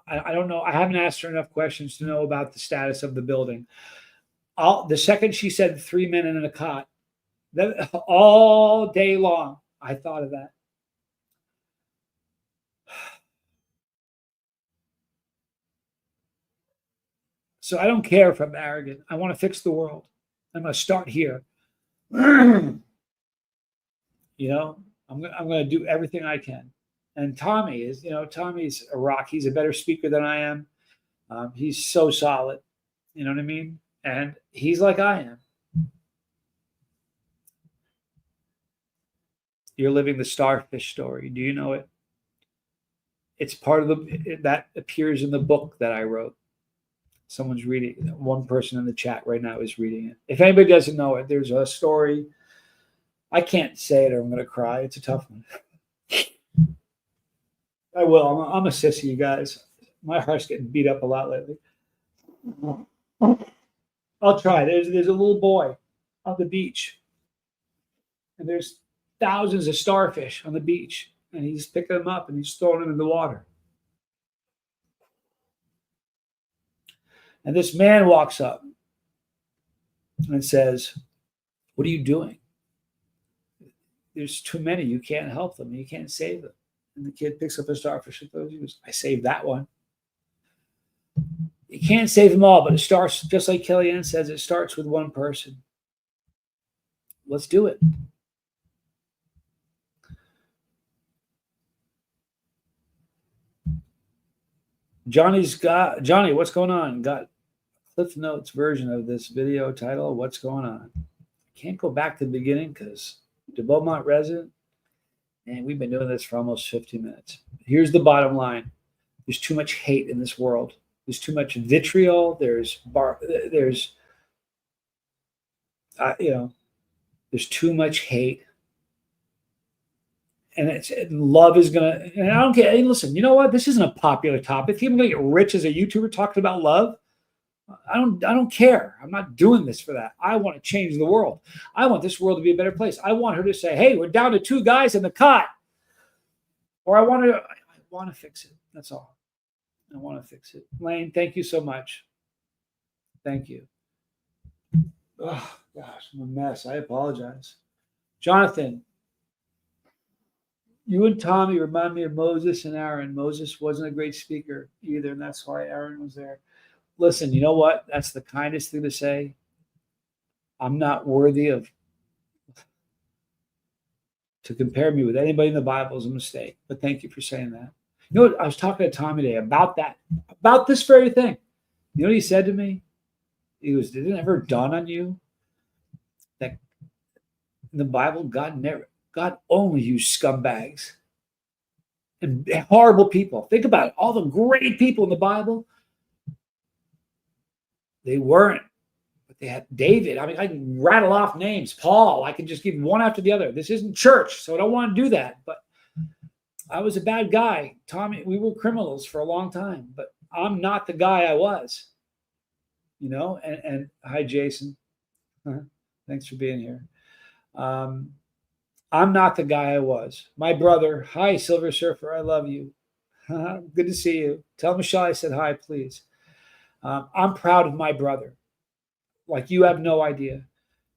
I don't know. I haven't asked her enough questions to know about the status of the building. The second she said 3 men in a cot, all day long, I thought of that. So I don't care if I'm arrogant. I want to fix the world. I'm going to start here. You know, I'm going to do everything I can. And Tommy's a rock. He's a better speaker than I am. He's so solid. You know what I mean? And he's like I am. You're living the Starfish story. Do you know it? It's part of that appears in the book that I wrote. Someone's reading. One person in the chat right now is reading it. If anybody doesn't know it, there's a story. I can't say it or I'm going to cry. It's a tough one. I will. I'm a sissy, you guys. My heart's getting beat up a lot lately. I'll try. There's a little boy on the beach, and there's thousands of starfish on the beach, and he's picking them up and he's throwing them in the water. And this man walks up and says, "What are you doing? There's too many. You can't help them. You can't save them." And the kid picks up a starfish and goes, "I saved that one." You can't save them all, but it starts, just like Kellyanne says, it starts with one person. Let's do it. Johnny, what's going on? Got Cliff Notes version of this video title. What's going on? Can't go back to the beginning because the Beaumont resident, and we've been doing this for almost 50 minutes. Here's the bottom line. There's too much hate in this world. There's too much vitriol. There's too much hate. And love is going to, and I don't care. Hey, listen, you know what? This isn't a popular topic. If I'm going to get rich as a YouTuber talking about love, I don't care. I'm not doing this for that. I want to change the world. I want this world to be a better place. I want her to say, "Hey, we're down to 2 guys in the cot." Or I want to fix it. That's all. I want to fix it. Lane, thank you so much. Thank you. Oh, gosh, I'm a mess. I apologize. Jonathan, you and Tommy remind me of Moses and Aaron. Moses wasn't a great speaker either, and that's why Aaron was there. Listen, you know what? That's the kindest thing to say. I'm not worthy to compare me with anybody in the Bible is a mistake. But thank you for saying that. You know what? I was talking to Tommy today about this very thing. You know what he said to me? He goes, "Did it ever dawn on you that in the Bible, God only used scumbags and horrible people? Think about it. All the great people in the Bible, They weren't. But they had David. I mean, I can rattle off names. Paul. I can just give one after the other. This isn't church, so I don't want to do that. But I was a bad guy. Tommy, we were criminals for a long time, but I'm not the guy I was. And hi, Jason. Thanks for being here. I'm not the guy I was. My brother, hi, Silver Surfer, I love you. Good to see you. Tell Michelle I said hi, please. I'm proud of my brother. Like you have no idea.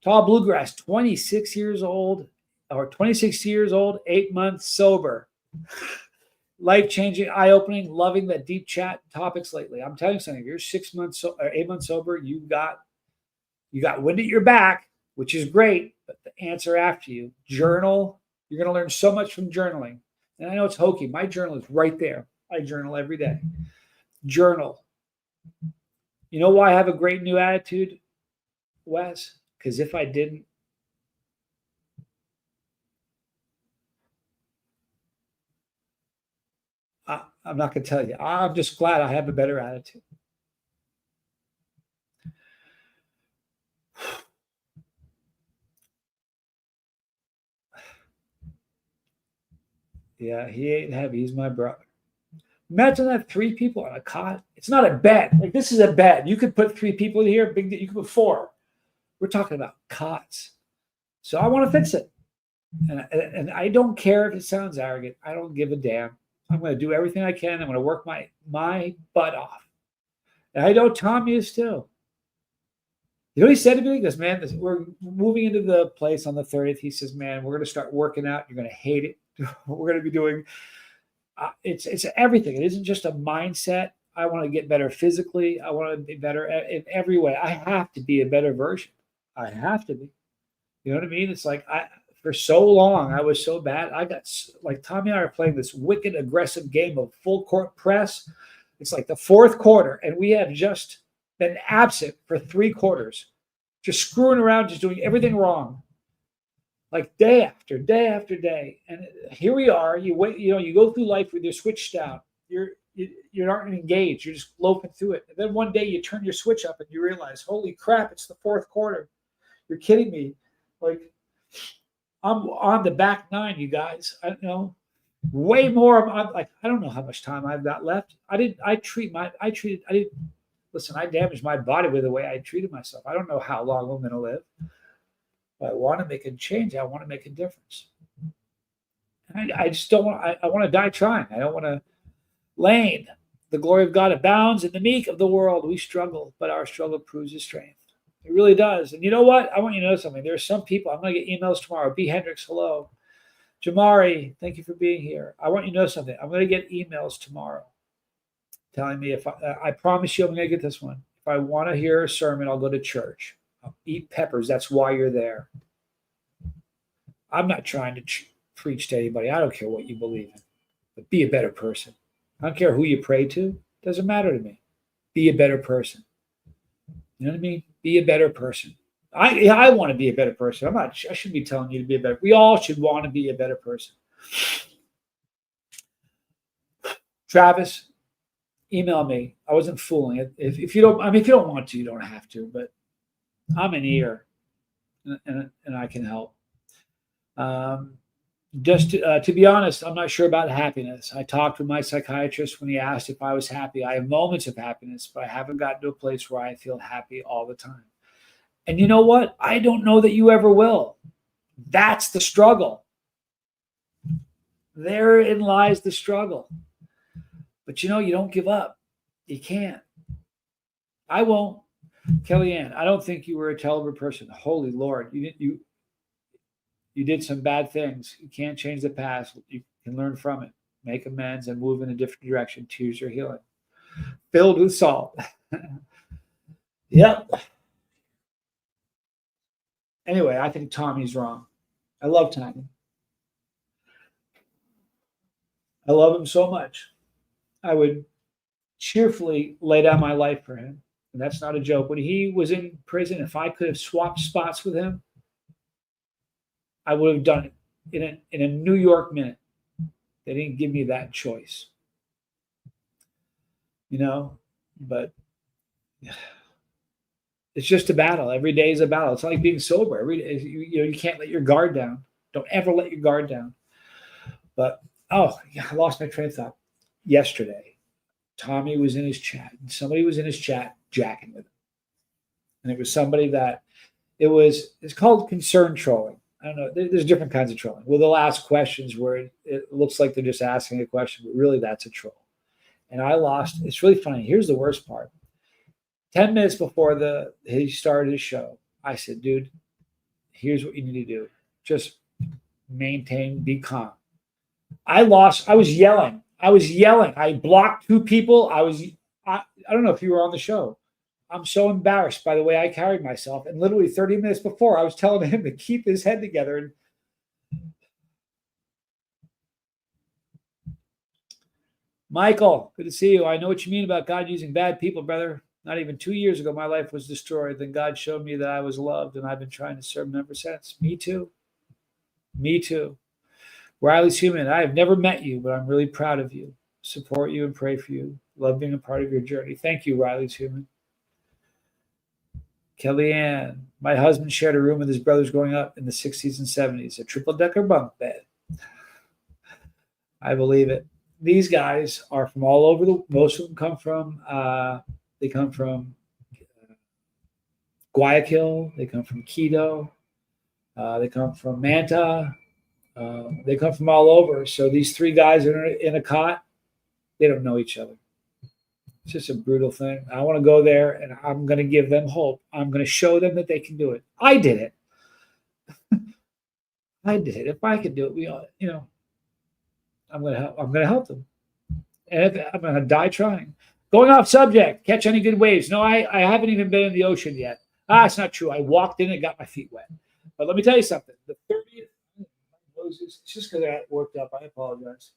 Tall Bluegrass, 26 years old, 8 months sober. Life-changing, eye-opening, loving the deep chat topics lately. I'm telling you something. If you're 6 months or 8 months sober, you got wind at your back, which is great. But the answer after you, journal. You're going to learn so much from journaling. And I know it's hokey. My journal is right there. I journal every day. Journal. You know why I have a great new attitude, Wes? Because if I didn't, I'm not going to tell you. I'm just glad I have a better attitude. Yeah, he ain't heavy. He's my brother. Imagine that 3 people on a cot. It's not a bed. Like this is a bed. You could put 3 people in here. Big. You could put 4. We're talking about cots. So I want to fix it, and I don't care if it sounds arrogant. I don't give a damn. I'm going to do everything I can. I'm going to work my butt off. And I know Tommy is too. You know what he said to me? He goes, man, we're moving into the place on the 30th. He says, man, we're going to start working out. You're going to hate it. We're going to be doing it's everything. It isn't just a mindset. I want to get better physically. I want to be better in every way. I have to be a better version. I have to be. You know what I mean? It's like for so long I was so bad. I got like Tommy and I are playing this wicked aggressive game of full court press. It's like the 4th quarter, and we have just been absent for 3 quarters, just screwing around, just doing everything wrong. Like day after day after day, and here we are. You wait, you go through life with your switch down. You're not engaged. You're just loafing through it. And then one day you turn your switch up and you realize, holy crap, it's the 4th quarter. You're kidding me. Like I'm on the back 9, you guys. I don't know. Way more. I'm like, I don't know how much time I've got left. I didn't listen, I damaged my body with the way I treated myself. I don't know how long I'm gonna live. I want to make a change. I want to make a difference. And I just don't want. I want to die trying. I don't want to. Lane, the glory of God abounds in the meek of the world. We struggle, but our struggle proves His strength. It really does. And you know what? I want you to know something. There are some people. I'm going to get emails tomorrow. B. Hendricks, hello. Jamari, thank you for being here. I want you to know something. I'm going to get emails tomorrow telling me if I promise you I'm going to get this one. If I want to hear a sermon, I'll go to church. Eat peppers. That's why you're there. I'm not trying to preach to anybody. I don't care what you believe in, but be a better person. I don't care who you pray to. It doesn't matter to me. Be a better person. You know what I mean? Be a better person. I want to be a better person. I shouldn't be telling you to be a better. We all should want to be a better person. Travis, email me. I wasn't fooling it. If you don't, if you don't want to, you don't have to. But I'm an ear, and I can help. Just to be honest, I'm not sure about happiness. I talked with my psychiatrist when he asked if I was happy. I have moments of happiness, but I haven't gotten to a place where I feel happy all the time. And you know what? I don't know that you ever will. That's the struggle. Therein lies the struggle. But you don't give up. You can't. I won't. Kellyanne, I don't think you were a terrible person. Holy Lord, you did some bad things. You can't change the past. You can learn from it, make amends, and move in a different direction. Choose your healing. Filled with salt. Yep. Anyway, I think Tommy's wrong. I love Tommy. I love him so much. I would cheerfully lay down my life for him. And that's not a joke. When he was in prison, if I could have swapped spots with him, I would have done it in a New York minute. They didn't give me that choice. But It's just a battle. Every day is a battle. It's like being sober. Every day, you can't let your guard down. Don't ever let your guard down. But oh, yeah, I lost my train of thought. Yesterday, Tommy was in his chat, and somebody was in his chat jacking with him, and it was somebody that it's called concern trolling. I don't know. There's different kinds of trolling. Well, they'll ask questions where it looks like they're just asking a question, but really that's a troll. And I lost. It's really funny. Here's the worst part. 10 minutes before he started his show, I said, dude, here's what you need to do. Just be calm. I was yelling. I blocked two people. I don't know if you were on the show. I'm so embarrassed by the way I carried myself. And literally 30 minutes before, I was telling him to keep his head together. And Michael, good to see you. I know what you mean about God using bad people, brother. Not even 2 years ago, my life was destroyed. Then God showed me that I was loved, and I've been trying to serve him ever since. Me too. Me too. Riley's human. I have never met you, but I'm really proud of you. Support you and pray for you. Love being a part of your journey. Thank you, Riley's human. Kellyanne, my husband shared a room with his brothers growing up in the 60s and 70s, a triple-decker bunk bed. I believe it. These guys are from all over most of them come from Guayaquil. They come from Quito. They come from Manta. They come from all over. So these three guys are in a cot. They don't know each other. It's just a brutal thing. I want to go there, and I'm going to give them hope. I'm going to show them that they can do it. I did it. I did it. If I could do it, I'm going to help them. And I'm going to die trying. Going off subject. Catch any good waves? No, I haven't even been in the ocean yet. It's not true. I walked in and got my feet wet. But let me tell you something. The 30th, it's just because I got worked up. I apologize.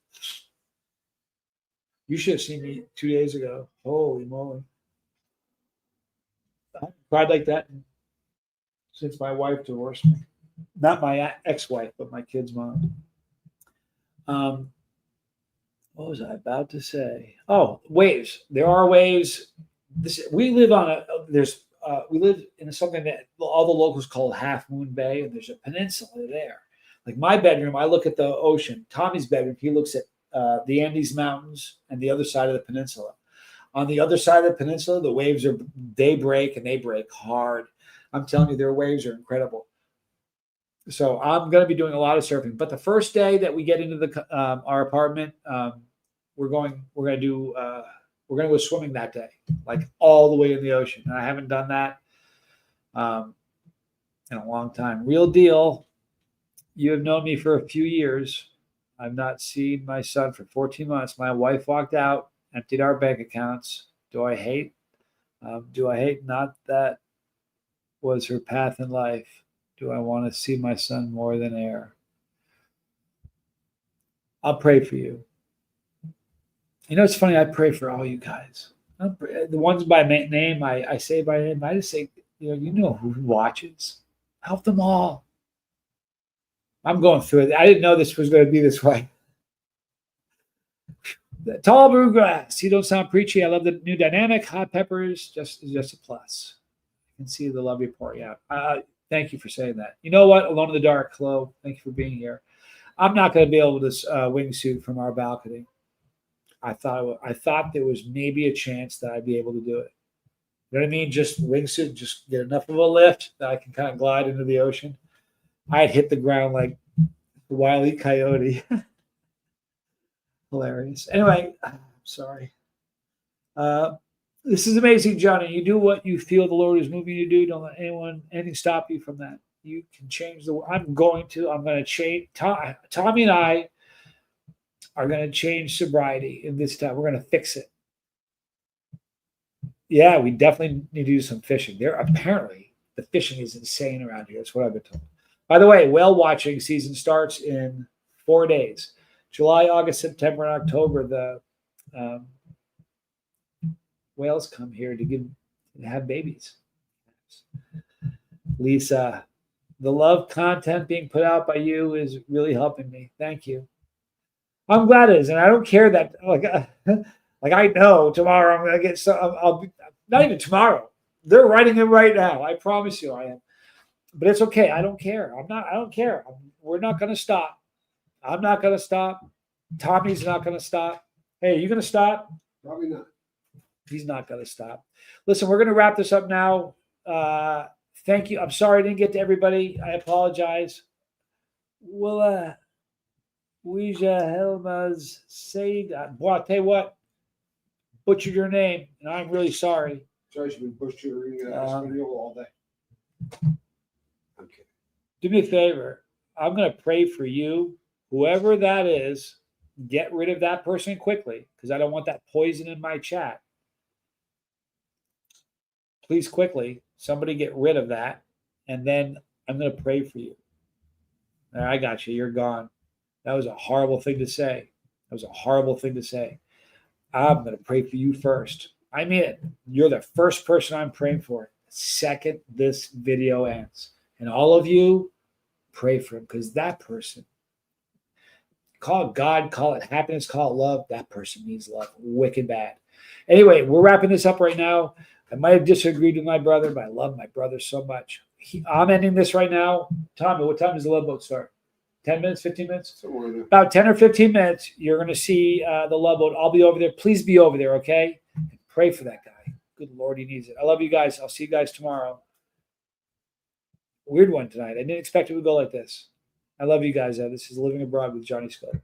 You should have seen me 2 days ago. Holy moly. I haven't cried like that since my wife divorced me. Not my ex-wife, but my kid's mom. What was I about to say? Oh, waves. There are waves. We live in something that all the locals call Half Moon Bay, and there's a peninsula there. Like my bedroom, I look at the ocean. Tommy's bedroom, he looks at the Andes Mountains and the other side of the peninsula. On the other side of the peninsula, the waves they break, and they break hard. I'm telling you, their waves are incredible. So I'm going to be doing a lot of surfing. But the first day that we get into our apartment, we're going to go swimming that day, like all the way in the ocean. And I haven't done that in a long time. Real deal. You have known me for a few years. I've not seen my son for 14 months. My wife walked out, emptied our bank accounts. Do I hate? Not that was her path in life. Do I want to see my son more than air? I'll pray for you. It's funny. I pray for all you guys. The ones by name, I say by name. I just say, you know who watches. Help them all. I'm going through it. I didn't know this was going to be this way. The tall blue grass. You don't sound preachy. I love the new dynamic. Hot peppers, just a plus. I can see the love report. Yeah. Thank you for saying that. You know what? Alone in the dark. Hello. Thank you for being here. I'm not going to be able to wingsuit from our balcony. I thought there was maybe a chance that I'd be able to do it. You know what I mean? Just wingsuit, just get enough of a lift that I can kind of glide into the ocean. I'd hit the ground like the Wile E. Coyote. Hilarious. Anyway, sorry. This is amazing, Johnny. You do what you feel the Lord is moving you to do. Don't let anything stop you from that. You can change the world. I'm going to change. Tommy and I are going to change sobriety in this time. We're going to fix it. Yeah, we definitely need to do some fishing. Apparently, the fishing is insane around here. That's what I've been told. By the way, whale watching season starts in 4 days. July, August, September, and October, the whales come here to have babies. Lisa, the love content being put out by you is really helping me. Thank you. I'm glad it is, and I don't care that like I know tomorrow I'm going to get some. I'll be not even tomorrow. They're writing them right now. I promise you I am. But it's okay. I don't care. I don't care. We're not going to stop. I'm not going to stop. Tommy's not going to stop. Hey, are you going to stop? Probably not. He's not going to stop. Listen, we're going to wrap this up now. Thank you. I'm sorry I didn't get to everybody. I apologize. Well, Ouija Helmaz Said. Boy, I'll tell you what, butchered your name, and I'm really sorry. Sorry, she's been butchering Espanol all day. Okay. Do me a favor. I'm going to pray for you, whoever that is. Get rid of that person quickly, because I don't want that poison in my chat. Please, quickly, somebody get rid of that, and then I'm going to pray for you. I got you. You're gone. That was a horrible thing to say. That was a horrible thing to say. I'm going to pray for you first. I mean it. You're the first person I'm praying for. Second this video ends. And all of you, pray for him, because that person, call it God, call it happiness, call it love. That person needs love. Wicked bad. Anyway, we're wrapping this up right now. I might have disagreed with my brother, but I love my brother so much. I'm ending this right now. Tommy, what time does the love boat start? 10 minutes, 15 minutes? About 10 or 15 minutes, you're going to see the love boat. I'll be over there. Please be over there, okay? And pray for that guy. Good Lord, he needs it. I love you guys. I'll see you guys tomorrow. Weird one tonight. I didn't expect it would go like this. I love you guys. This is Living Abroad with Johnny Scott.